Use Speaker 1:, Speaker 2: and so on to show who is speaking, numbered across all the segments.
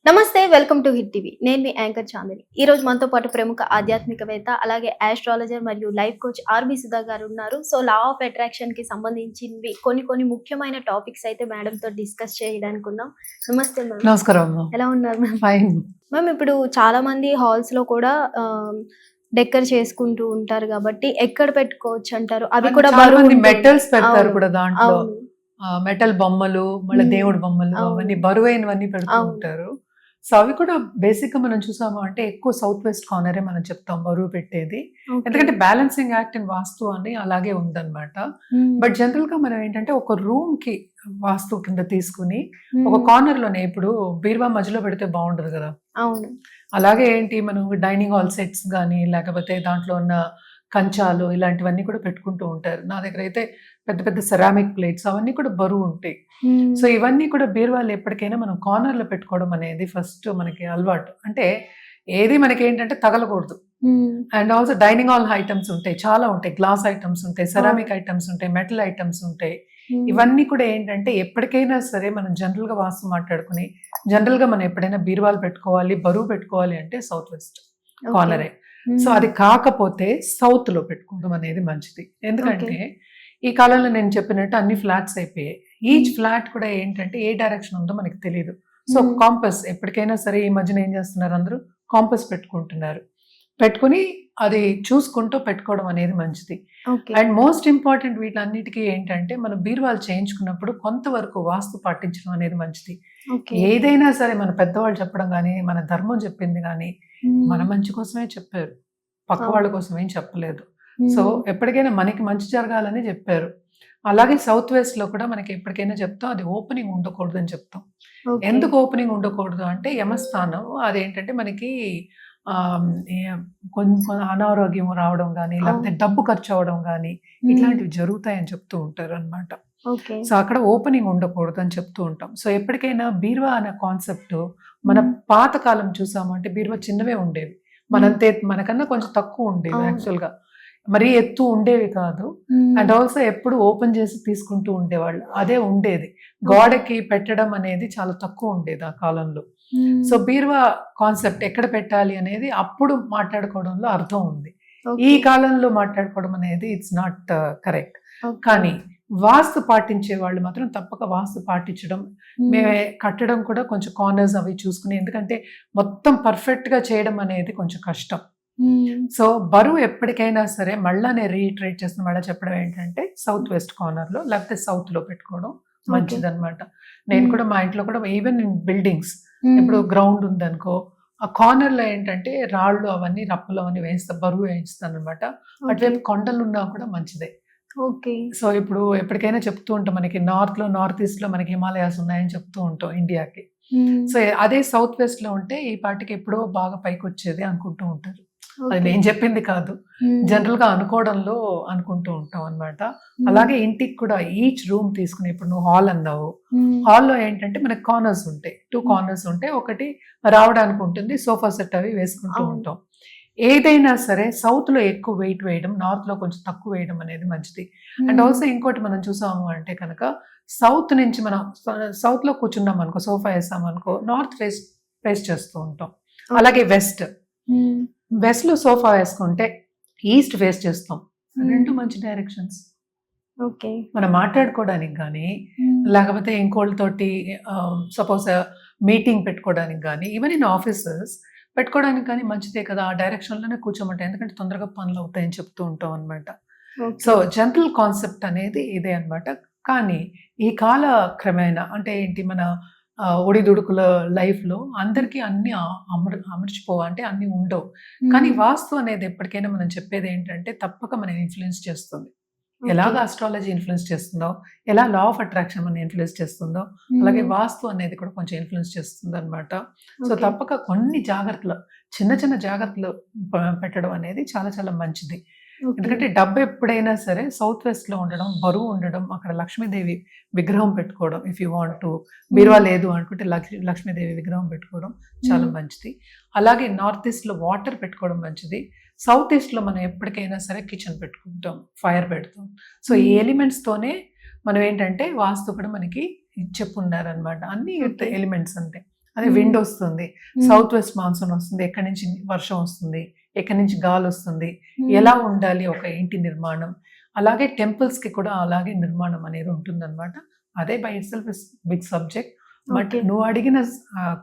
Speaker 1: నమస్తే welcome to hit TV. నేను మీ anchor Chandini. ఈ రోజు మనతో పాటు ప్రముఖ ఆధ్యాత్మికవేత్త అలాగే ఆస్ట్రాలజర్ మరియు లైఫ్ కోచ్ ఆర్బి సుధా గారు ఉన్నారు. సో లా ఆఫ్ అట్రాక్షన్ కి సంబంధించినవి కొన్ని ముఖ్యమైన టాపిక్స్ అయితే మేడం తో డిస్కస్ చేయడానికి ఉన్నాం. నమస్తే మ్యామ్.
Speaker 2: నమస్కారం.
Speaker 1: ఎలా ఉన్నారు మ్యామ్?
Speaker 2: ఫైన్.
Speaker 1: మ్యామ్, ఇప్పుడు చాలా మంది హాల్స్ లో కూడా డెకర్ చేసుకుంటూ ఉంటారు కాబట్టి ఎక్కడ పెట్టుకోవచ్చు అంటారు? అవి కూడా
Speaker 2: మెటల్స్ పెడతారు కూడా దాంట్లో.
Speaker 1: అవును.
Speaker 2: మెటల్ బొమ్మలు, మళ్ళీ దేవుడి బొమ్మలు, అవన్నీ బరువైనవన్నీ పెడుతూ ఉంటారు. సో అవి కూడా బేసిక్ గా మనం చూసాము అంటే ఎక్కువ సౌత్ వెస్ట్ కార్నరే మనం చెప్తాం బరువు పెట్టేది. ఎందుకంటే బ్యాలెన్సింగ్ యాక్ట్ ఇన్ వాస్తు అని అలాగే ఉందన్నమాట. బట్ జనరల్ గా మనం ఏంటంటే ఒక రూమ్ కి వాస్తు కింద తీసుకుని ఒక కార్నర్ లోనే, ఇప్పుడు బీరువా మధ్యలో పెడితే బాగుండదు కదా.
Speaker 1: అవును.
Speaker 2: అలాగే ఏంటి మనం డైనింగ్ హాల్ సెట్స్ కానీ లేకపోతే దాంట్లో ఉన్న కంచాలు ఇలాంటివన్నీ కూడా పెట్టుకుంటూ ఉంటారు. నా దగ్గర అయితే పెద్ద పెద్ద సెరామిక్ ప్లేట్స్ అవన్నీ కూడా బరువు ఉంటాయి. సో ఇవన్నీ కూడా బీరువాళ్ళు ఎప్పటికైనా మనం కార్నర్లో పెట్టుకోవడం అనేది ఫస్ట్ మనకి అలవాటు. అంటే ఏది మనకి ఏంటంటే తగలకూడదు. And also dining hall items ఉంటాయి, చాలా ఉంటాయి, గ్లాస్ ఐటమ్స్ ఉంటాయి, సెరామిక్ ఐటమ్స్ ఉంటాయి, మెటల్ ఐటమ్స్ ఉంటాయి. ఇవన్నీ కూడా ఏంటంటే ఎప్పటికైనా సరే మనం జనరల్ గా వాస్తు మాట్లాడుకుని జనరల్ గా మనం ఎప్పుడైనా బీరువాలు పెట్టుకోవాలి, బరువు పెట్టుకోవాలి అంటే సౌత్ వెస్ట్ కార్నరే. సో అది కాకపోతే సౌత్ లో పెట్టుకోవడం అనేది మంచిది. ఎందుకంటే ఈ కాలంలో నేను చెప్పినట్టు అన్ని ఫ్లాట్స్ అయిపోయాయి. ఈచ్ ఫ్లాట్ కూడా ఏంటంటే ఏ డైరెక్షన్ ఉందో మనకి తెలియదు. సో కాంపస్ ఎప్పటికైనా సరే ఈ మధ్యన ఏం చేస్తున్నారు, అందరూ కాంపస్ పెట్టుకుంటున్నారు. పెట్టుకుని అది చూసుకుంటూ పెట్టుకోవడం అనేది మంచిది. అండ్ మోస్ట్ ఇంపార్టెంట్ వీటన్నిటికీ ఏంటంటే మనం బీరువాలు చేయించుకున్నప్పుడు కొంతవరకు వాస్తు పాటించడం అనేది మంచిది. ఏదైనా సరే మన పెద్దవాళ్ళు చెప్పడం కానీ మన ధర్మం చెప్పింది కానీ మన మంచి కోసమే చెప్పారు, పక్క వాళ్ళ కోసం ఏం చెప్పలేదు. సో ఎప్పటికైనా మనకి మంచి జరగాలని చెప్పారు. అలాగే సౌత్ వెస్ట్ లో కూడా మనకి ఎప్పటికైనా చెప్తాం అది ఓపెనింగ్ ఉండకూడదు అని చెప్తాం. ఎందుకు ఓపెనింగ్ ఉండకూడదు అంటే యమస్థానం అదేంటంటే మనకి కొంచెం అనారోగ్యం రావడం కానీ లేకపోతే డబ్బు ఖర్చు అవడం కానీ ఇట్లాంటివి జరుగుతాయని చెప్తూ ఉంటారు అనమాట. సో అక్కడ ఓపెనింగ్ ఉండకూడదు అని చెప్తూ ఉంటాం. సో ఎప్పటికైనా బీరువా అనే కాన్సెప్ట్ మన పాతకాలం చూసాము అంటే బీరువా చిన్నవే ఉండేవి, మనకన్నా కొంచెం తక్కువ ఉండేవి యాక్చువల్ గా, మరీ ఎత్తు ఉండేవి కాదు. అండ్ ఆల్సో ఎప్పుడు ఓపెన్ చేసి తీసుకుంటూ ఉండేవాళ్ళు, అదే ఉండేది. గోడకి పెట్టడం అనేది చాలా తక్కువ ఉండేది ఆ కాలంలో. సో బీరువా కాన్సెప్ట్ ఎక్కడ పెట్టాలి అనేది అప్పుడు మాట్లాడుకోవడంలో అర్థం ఉంది. ఈ కాలంలో మాట్లాడుకోవడం అనేది ఇట్స్ నాట్ కరెక్ట్. కానీ వాస్తు పాటించే వాళ్ళు మాత్రం తప్పక వాస్తు పాటించడం, మేమే కట్టడం కూడా కొంచెం కార్నర్స్ అవి చూసుకుని, ఎందుకంటే మొత్తం పర్ఫెక్ట్ గా చేయడం అనేది కొంచెం కష్టం. సో బరువు ఎప్పటికైనా సరే మళ్ళా నేను రీట్రేట్ చేస్తున్న మళ్ళీ చెప్పడం ఏంటంటే సౌత్ వెస్ట్ కార్నర్ లో లేకపోతే సౌత్ లో పెట్టుకోవడం మంచిది అనమాట. నేను కూడా మా ఇంట్లో కూడా ఈవెన్ ఇన్ బిల్డింగ్స్ ఇప్పుడు గ్రౌండ్ ఉందనుకో ఆ కార్నర్ లో ఏంటంటే రాళ్ళు అవన్నీ రప్పలు అవన్నీ వేయిస్తా, బరువు వేయిస్తాను అనమాట. అటువైపు కొండలు ఉన్నా కూడా మంచిదే. సో ఇప్పుడు ఎప్పటికైనా చెప్తూ ఉంటాం మనకి నార్త్ ఈస్ట్ లో మనకి హిమాలయాస్ ఉన్నాయని చెప్తూ ఉంటాం ఇండియాకి. సో అదే సౌత్ వెస్ట్ లో ఉంటే ఈ పాటికి ఎప్పుడో బాగా పైకి వచ్చేది అనుకుంటూ ఉంటారు. అది నేను చెప్పింది కాదు, జనరల్ గా అనుకోవడంలో అనుకుంటూ ఉంటాం అనమాట. అలాగే ఇంటికి కూడా ఈచ్ రూమ్ తీసుకుని, ఇప్పుడు నువ్వు హాల్ అన్నావు, హాల్లో ఏంటంటే మనకి కార్నర్స్ ఉంటాయి, 2 కార్నర్స్ ఉంటాయి. ఒకటి రావడానికి ఉంటుంది, సోఫా సెట్ అవి వేసుకుంటూ ఉంటాం. ఏదైనా సరే సౌత్ లో ఎక్కువ వెయిట్ వేయడం, నార్త్ లో కొంచెం తక్కువ వేయడం అనేది మంచిది. అండ్ ఆల్సో ఇంకోటి మనం చూసాము అంటే కనుక సౌత్ నుంచి మనం సౌత్ లో కూర్చున్నాం అనుకో, సోఫా వేసాం అనుకో, నార్త్ ఫేస్ చేస్తూ ఉంటాం. అలాగే వెస్ట్ లో సోఫా వేసుకుంటే ఈస్ట్ ఫేస్ చేస్తాం. రెండు మంచి డైరెక్షన్స్. మనం మాట్లాడుకోవడానికి కానీ లేకపోతే ఇంకోళ్ళతోటి సపోజ్ మీటింగ్ పెట్టుకోవడానికి కానీ ఈవెన్ ఇన్ ఆఫీసెస్ పెట్టుకోవడానికి కానీ మంచిదే కదా. ఆ డైరెక్షన్ లోనే కూర్చోమంటే, ఎందుకంటే తొందరగా పనులు అవుతాయని చెప్తూ ఉంటాం అనమాట. సో జనరల్ కాన్సెప్ట్ అనేది ఇదే అనమాట. కానీ ఈ కాల క్రమేణా అంటే ఏంటి, మన ఒడిదుడుకుల లైఫ్ లో అందరికీ అన్ని అమర్చిపోవాలంటే అన్ని ఉండవు. కానీ వాస్తు అనేది ఎప్పటికైనా మనం చెప్పేది ఏంటంటే తప్పక మనం ఇన్ఫ్లుయెన్స్ చేస్తుంది. ఎలాగ ఆస్ట్రాలజీ ఇన్ఫ్లుయెన్స్ చేస్తుందో, ఎలా లా ఆఫ్ అట్రాక్షన్ మనం ఇన్ఫ్లుయెన్స్ చేస్తుందో, అలాగే వాస్తు అనేది కూడా కొంచెం ఇన్ఫ్లుయెన్స్ చేస్తుంది అనమాట. సో తప్పక కొన్ని జాగ్రత్తలు, చిన్న జాగ్రత్తలు పెట్టడం అనేది చాలా చాలా మంచిది. ఎందుకంటే డబ్బు ఎప్పుడైనా సరే సౌత్ వెస్ట్ లో ఉండడం, బరువు ఉండడం, అక్కడ లక్ష్మీదేవి విగ్రహం పెట్టుకోవడం, ఇఫ్ యూ వాంట్ టు, బీరువా లేదు అనుకుంటే లక్ష్మీదేవి విగ్రహం పెట్టుకోవడం చాలా మంచిది. అలాగే నార్త్ ఈస్ట్ లో వాటర్ పెట్టుకోవడం మంచిది. సౌత్ ఈస్ట్ లో మనం ఎప్పటికైనా సరే కిచెన్ పెట్టుకుంటాం, ఫైర్ పెడతాం. సో ఈ ఎలిమెంట్స్ తోనే మనం ఏంటంటే వాస్తు కూడా మనకి చెప్పున్నారనమాట. అన్ని ఎలిమెంట్స్ అంటే అదే విండ్ వస్తుంది, సౌత్ వెస్ట్ మాన్సూన్ వస్తుంది, ఎక్కడి నుంచి వర్షం వస్తుంది, ఎక్కడి నుంచి గాలి వస్తుంది, ఎలా ఉండాలి ఒక ఇంటి నిర్మాణం. అలాగే టెంపుల్స్ కి కూడా అలాగే నిర్మాణం అనేది ఉంటుందన్నమాట. అదే by itself is big subject. But
Speaker 1: Okay.
Speaker 2: నువ్వు అడిగిన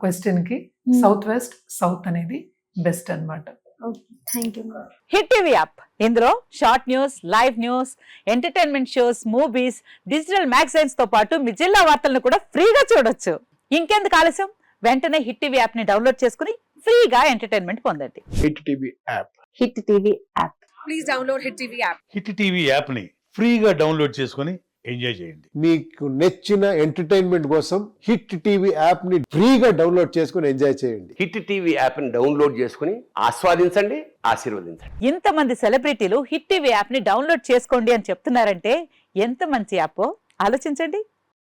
Speaker 2: క్వశ్చన్ కి సౌత్ వెస్ట్ సౌత్ అనేది బెస్ట్ అన్నమాట.
Speaker 1: Thank you.
Speaker 3: Hit TV app, ఇందులో short news, live news, entertainment shows, movies, digital magazines తో పాటు మీ జిల్లా వార్తలను కూడా ఫ్రీగా చూడొచ్చు. ఇంకెందుకు ఆలస్యం, వెంటనే హిట్ టీవీ యాప్ ని డౌన్లోడ్ చేసుకుని ఫ్రీగా ఎంటర్టైన్మెంట్ పొందండి.
Speaker 4: Hit TV app.
Speaker 3: Hit TV app.
Speaker 5: Please download Hit TV app.
Speaker 6: Hit TV యాప్ని ఫ్రీగా డౌన్లోడ్ చేసుకొని ఎంజాయ్ చేయండి.
Speaker 4: మీకు నచ్చిన ఎంటర్టైన్మెంట్ కోసం హిట్ టీవీ యాప్ ని ఫ్రీగా డౌన్లోడ్ చేసుకుని ఎంజాయ్ చేయండి.
Speaker 7: హిట్ టీవీ యాప్ని డౌన్లోడ్ చేసుకుని ఆస్వాదించండి, ఆశీర్వదించండి.
Speaker 3: ఇంతమంది సెలబ్రిటీలు హిట్ టీవీ యాప్ ని డౌన్లోడ్ చేసుకోండి అని చెప్తున్నారంటే ఎంత మంచి యాప్ ఆలోచించండి.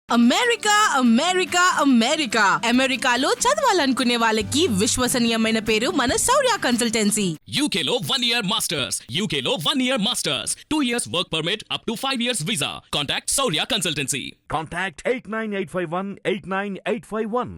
Speaker 8: అమెరికా అమెరికా అమెరికా అమెరికాలో చదవాలనుకునే వాళ్ళకి విశ్వసనీయమైన పేరు మన శౌర్య consultancy.
Speaker 9: UK Law 1 Year Masters. UK Law 1 Year Masters. 2 years work permit up to 5 years visa. Contact Saurya Consultancy.
Speaker 10: Contact 89851 89851.